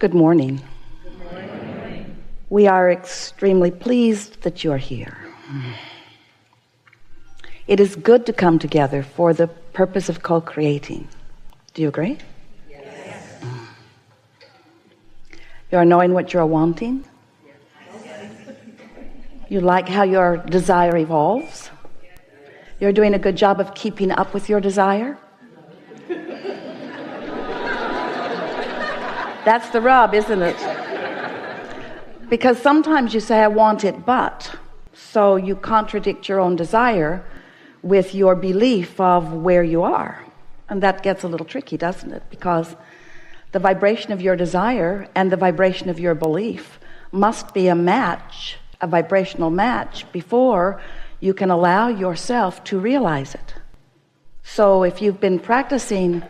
Good morning. We are extremely pleased that you're here. It is good to come together for the purpose of co-creating. Do you agree? Yes. You're knowing what you're wanting? Yes. You like how your desire evolves? You're doing a good job of keeping up with your desire? That's the rub, isn't it? Because sometimes you say, I want it, but. So you contradict your own desire with your belief of where you are. And that gets a little tricky, doesn't it? Because the vibration of your desire and the vibration of your belief must be a match, a vibrational match, before you can allow yourself to realize it. So if you've been practicing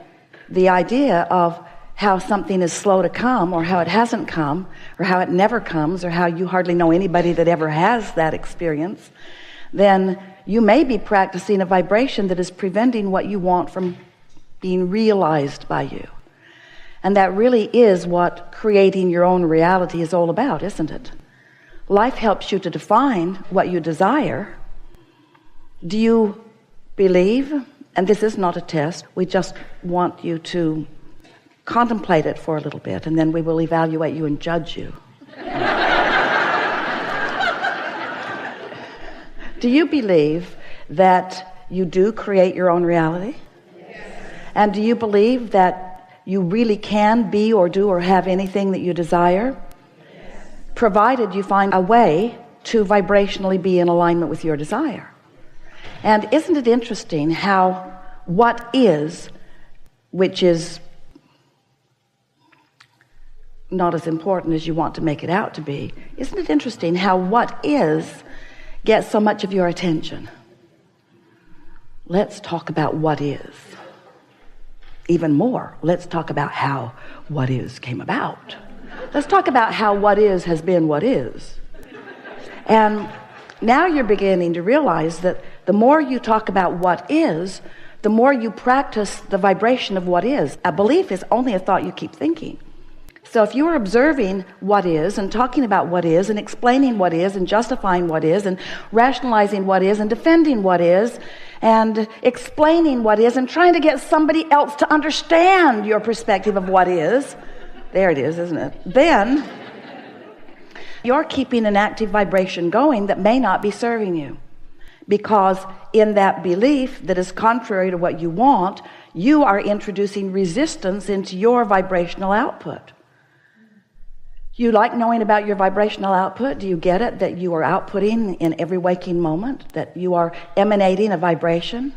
the idea of how something is slow to come, or how it hasn't come, or how it never comes, or how you hardly know anybody that ever has that experience, then you may be practicing a vibration that is preventing what you want from being realized by you. And that really is what creating your own reality is all about, isn't it? Life helps you to define what you desire. Do you believe, and this is not a test, we just want you to contemplate it for a little bit, and then we will evaluate you and judge you. Do you believe that you do create your own reality? Yes. And do you believe that you really can be or do or have anything that you desire? Yes. Provided you find a way to vibrationally be in alignment with your desire. And isn't it interesting how what is, which is not as important as you want to make it out to be, isn't it interesting how what is gets so much of your attention? Let's talk about what is. Even more, let's talk about how what is came about. Let's talk about how what is has been what is. And now you're beginning to realize that the more you talk about what is, the more you practice the vibration of what is. A belief is only a thought you keep thinking. So if you are observing what is and talking about what is and explaining what is and justifying what is and rationalizing what is and defending what is and explaining what is and trying to get somebody else to understand your perspective of what is, there it is, isn't it? Then you're keeping an active vibration going that may not be serving you, because in that belief that is contrary to what you want, you are introducing resistance into your vibrational output. You like knowing about your vibrational output? Do you get it? That you are outputting in every waking moment, that you are emanating a vibration,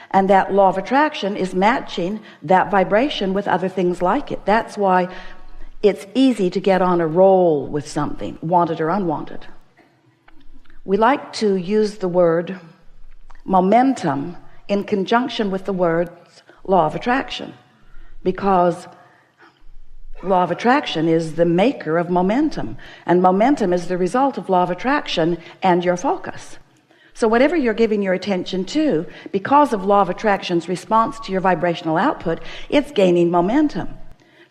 and that law of attraction is matching that vibration with other things like it. That's why it's easy to get on a roll with something, wanted or unwanted. We like to use the word momentum in conjunction with the words law of attraction, because law of attraction is the maker of momentum, and momentum is the result of law of attraction and your focus. So whatever you're giving your attention to, because of law of attraction's response to your vibrational output, it's gaining momentum.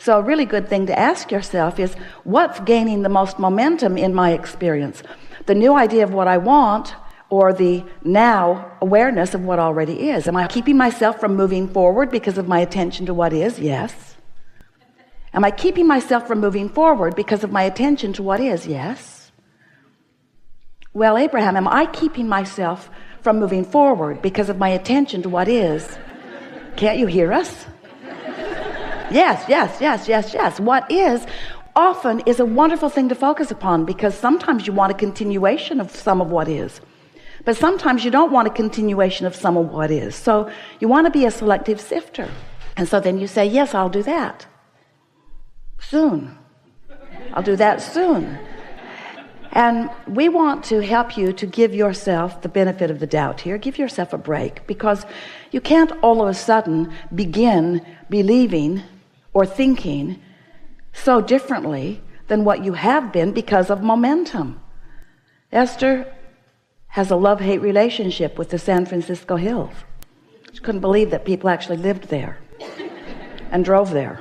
So a really good thing to ask yourself is, what's gaining the most momentum in my experience? The new idea of what I want, or the now awareness of what already is? Am I keeping myself from moving forward because of my attention to what is? Yes. Am I keeping myself from moving forward because of my attention to what is? Yes. Well, Abraham, am I keeping myself from moving forward because of my attention to what is? Can't you hear us? Yes, yes, yes, yes, yes. What is often is a wonderful thing to focus upon, because sometimes you want a continuation of some of what is, but sometimes you don't want a continuation of some of what is. So you want to be a selective sifter. And so then you say, yes, I'll do that soon. I'll do that soon. And we want to help you to give yourself the benefit of the doubt here. Give yourself a break, because you can't all of a sudden begin believing or thinking so differently than what you have been because of momentum. Esther has a love-hate relationship with the San Francisco Hills. She couldn't believe that people actually lived there and drove there.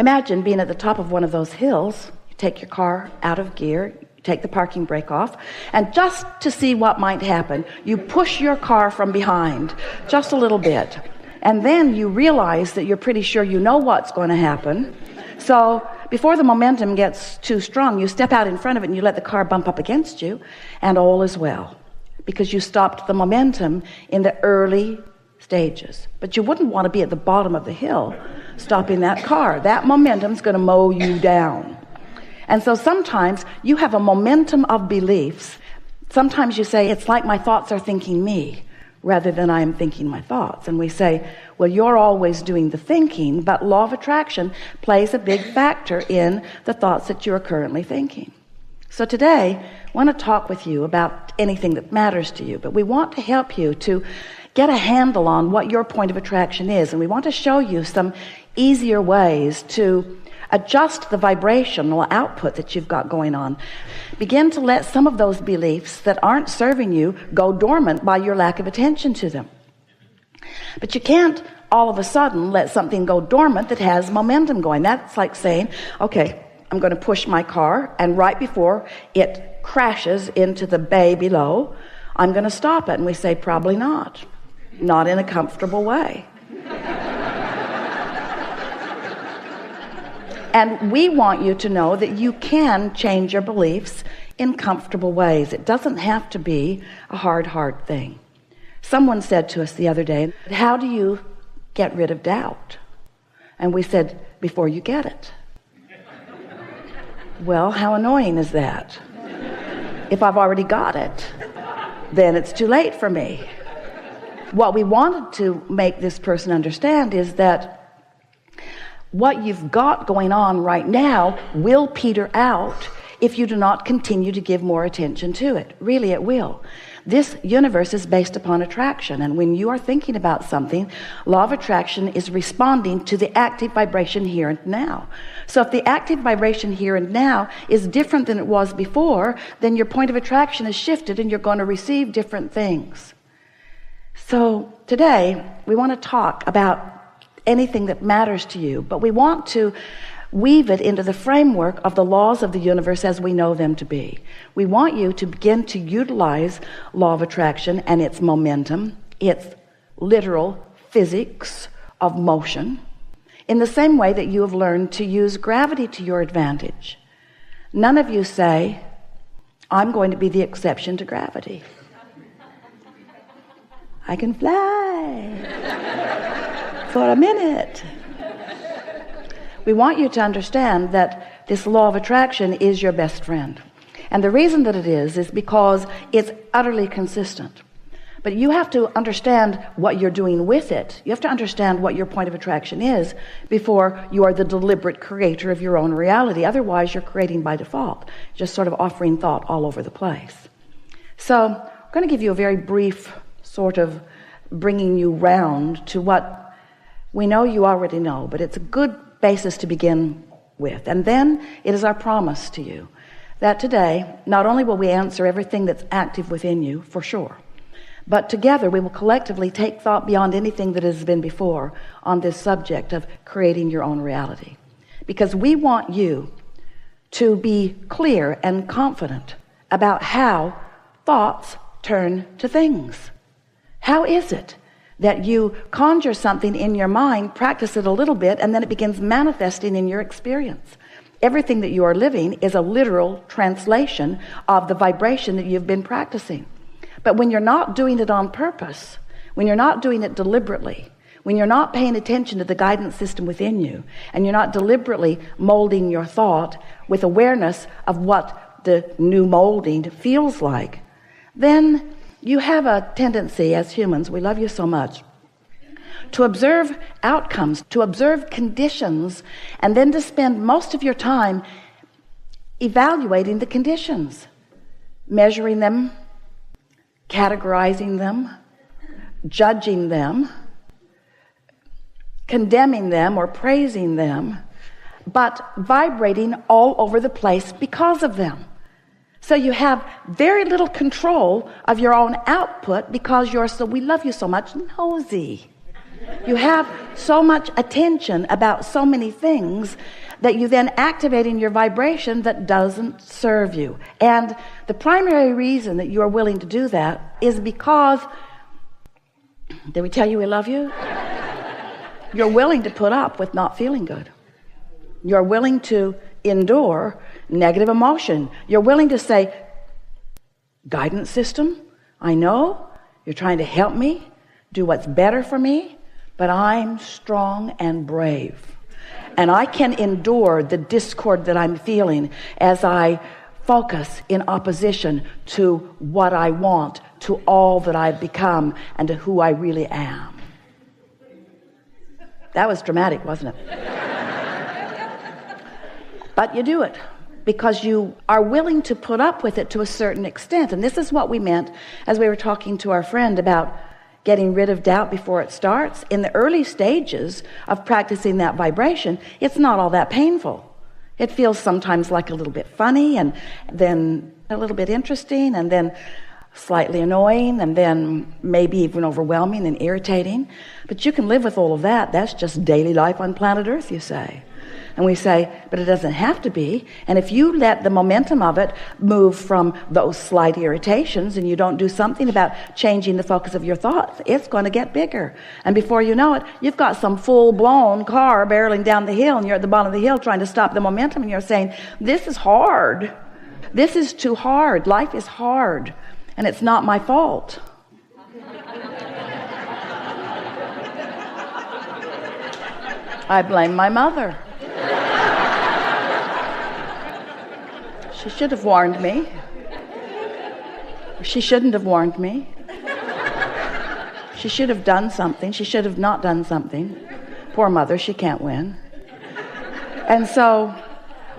Imagine being at the top of one of those hills. You take your car out of gear, you take the parking brake off, and just to see what might happen, you push your car from behind just a little bit. And then you realize that you're pretty sure you know what's going to happen. So before the momentum gets too strong, you step out in front of it and you let the car bump up against you, and all is well, because you stopped the momentum in the early stages. But you wouldn't want to be at the bottom of the hill stopping that car. That momentum's going to mow you down. And so sometimes you have a momentum of beliefs. Sometimes you say, it's like my thoughts are thinking me rather than I am thinking my thoughts. And we say, well, you're always doing the thinking, but law of attraction plays a big factor in the thoughts that you're currently thinking. So today, I want to talk with you about anything that matters to you, but we want to help you to get a handle on what your point of attraction is, and we want to show you some easier ways to adjust the vibrational output that you've got going on. Begin to let some of those beliefs that aren't serving you go dormant by your lack of attention to them. But you can't all of a sudden let something go dormant that has momentum going. That's like saying, okay, I'm going to push my car, and right before it crashes into the bay below, I'm going to stop it. And we say, probably not in a comfortable way. And we want you to know that you can change your beliefs in comfortable ways. It doesn't have to be a hard thing. Someone said to us the other day, how do you get rid of doubt? And we said, before you get it. Well, how annoying is that? If I've already got it, then it's too late for me. What we wanted to make this person understand is that what you've got going on right now will peter out if you do not continue to give more attention to it. Really, it will. This universe is based upon attraction, and when you are thinking about something, law of attraction is responding to the active vibration here and now. So if the active vibration here and now is different than it was before, then your point of attraction is shifted and you're going to receive different things. So today we want to talk about anything that matters to you, but we want to weave it into the framework of the laws of the universe as we know them to be. We want you to begin to utilize law of attraction and its momentum, its literal physics of motion, in the same way that you have learned to use gravity to your advantage. None of you say, I'm going to be the exception to gravity. I can fly for a minute. We want you to understand that this law of attraction is your best friend. And the reason that it is because it's utterly consistent. But you have to understand what you're doing with it. You have to understand what your point of attraction is before you are the deliberate creator of your own reality. Otherwise, you're creating by default, just sort of offering thought all over the place. So I'm going to give you a very brief sort of bringing you round to what we know you already know, but it's a good basis to begin with. And then it is our promise to you that today, not only will we answer everything that's active within you, for sure, but together we will collectively take thought beyond anything that has been before on this subject of creating your own reality. Because we want you to be clear and confident about how thoughts turn to things. How is it that you conjure something in your mind, practice it a little bit, and then it begins manifesting in your experience? Everything that you are living is a literal translation of the vibration that you've been practicing. But when you're not doing it on purpose, when you're not doing it deliberately, when you're not paying attention to the guidance system within you, and you're not deliberately molding your thought with awareness of what the new molding feels like, then you have a tendency as humans, we love you so much, to observe outcomes, to observe conditions, and then to spend most of your time evaluating the conditions, measuring them, categorizing them, judging them, condemning them or praising them, but vibrating all over the place because of them. So you have very little control of your own output because you're so, we love you so much, nosy. You have so much attention about so many things that you then activate in your vibration that doesn't serve you. And the primary reason that you are willing to do that is because, did we tell you we love you? You're willing to put up with not feeling good. You're willing to endure negative emotion. You're willing to say, guidance system, I know you're trying to help me do what's better for me, but I'm strong and brave. And I can endure the discord that I'm feeling as I focus in opposition to what I want, to all that I've become, and to who I really am. That was dramatic, wasn't it? But you do it because you are willing to put up with it to a certain extent. And this is what we meant as we were talking to our friend about getting rid of doubt before it starts. In the early stages of practicing that vibration, it's not all that painful. It feels sometimes like a little bit funny, and then a little bit interesting, and then slightly annoying, and then maybe even overwhelming and irritating. But you can live with all of that. That's just daily life on planet Earth, you say. And we say, but it doesn't have to be. And if you let the momentum of it move from those slight irritations and you don't do something about changing the focus of your thoughts, it's going to get bigger. And before you know it, you've got some full-blown car barreling down the hill, and you're at the bottom of the hill trying to stop the momentum, and you're saying, this is hard. This is too hard. Life is hard. And it's not my fault. I blame my mother. She should have warned me. She shouldn't have warned me. She should have done something. She should have not done something. Poor mother, she can't win. And so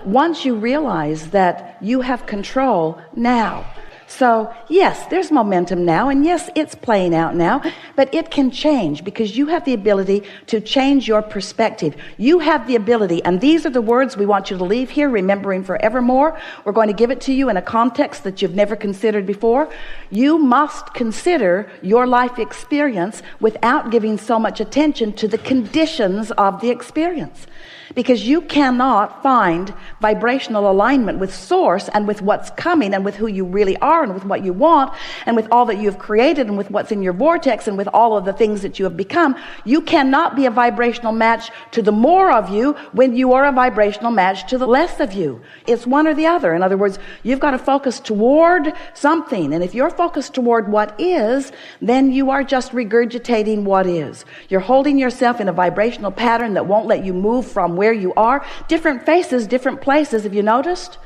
once you realize that you have control now, so yes, there's momentum now, and yes, it's playing out now, but it can change because you have the ability to change your perspective. You have the ability, and these are the words we want you to leave here, remembering forevermore. We're going to give it to you in a context that you've never considered before. You must consider your life experience without giving so much attention to the conditions of the experience. Because you cannot find vibrational alignment with source and with what's coming and with who you really are and with what you want and with all that you've created and with what's in your vortex and with all of the things that you have become. You cannot be a vibrational match to the more of you when you are a vibrational match to the less of you. It's one or the other. In other words, you've got to focus toward something. And if you're focused toward what is, then you are just regurgitating what is. You're holding yourself in a vibrational pattern that won't let you move from where you are. Different faces, different places. Have you noticed?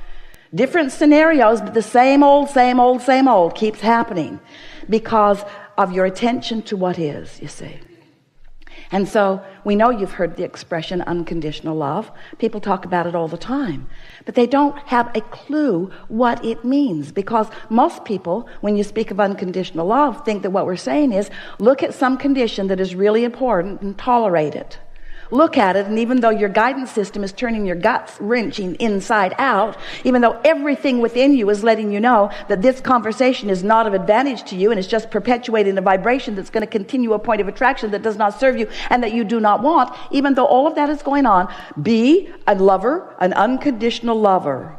Different scenarios, but the same old keeps happening because of your attention to what is, you see. And so we know you've heard the expression unconditional love. People talk about it all the time, but they don't have a clue what it means, because most people, when you speak of unconditional love, think that what we're saying is look at some condition that is really important and tolerate it. Look at it, and even though your guidance system is turning your guts wrenching inside out, even though everything within you is letting you know that this conversation is not of advantage to you and is just perpetuating a vibration that's going to continue a point of attraction that does not serve you and that you do not want, even though all of that is going on, be a lover, an unconditional lover.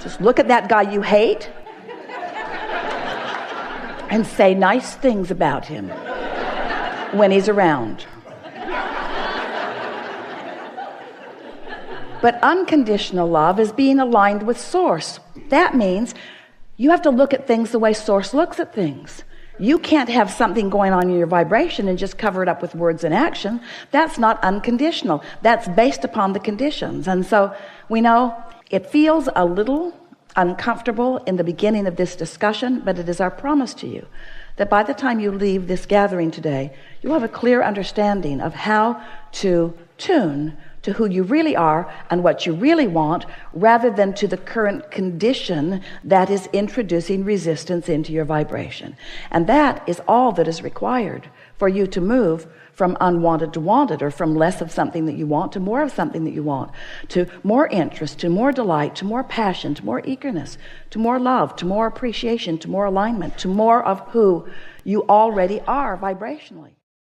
Just look at that guy you hate and say nice things about him when he's around. But unconditional love is being aligned with source. That means you have to look at things the way source looks at things. You can't have something going on in your vibration and just cover it up with words and action. That's not unconditional. That's based upon the conditions. And so we know it feels a little uncomfortable in the beginning of this discussion, but it is our promise to you that by the time you leave this gathering today, you'll have a clear understanding of how to tune to who you really are and what you really want, rather than to the current condition that is introducing resistance into your vibration. And that is all that is required for you to move from unwanted to wanted, or from less of something that you want to more of something that you want, to more interest, to more delight, to more passion, to more eagerness, to more love, to more appreciation, to more alignment, to more of who you already are vibrationally.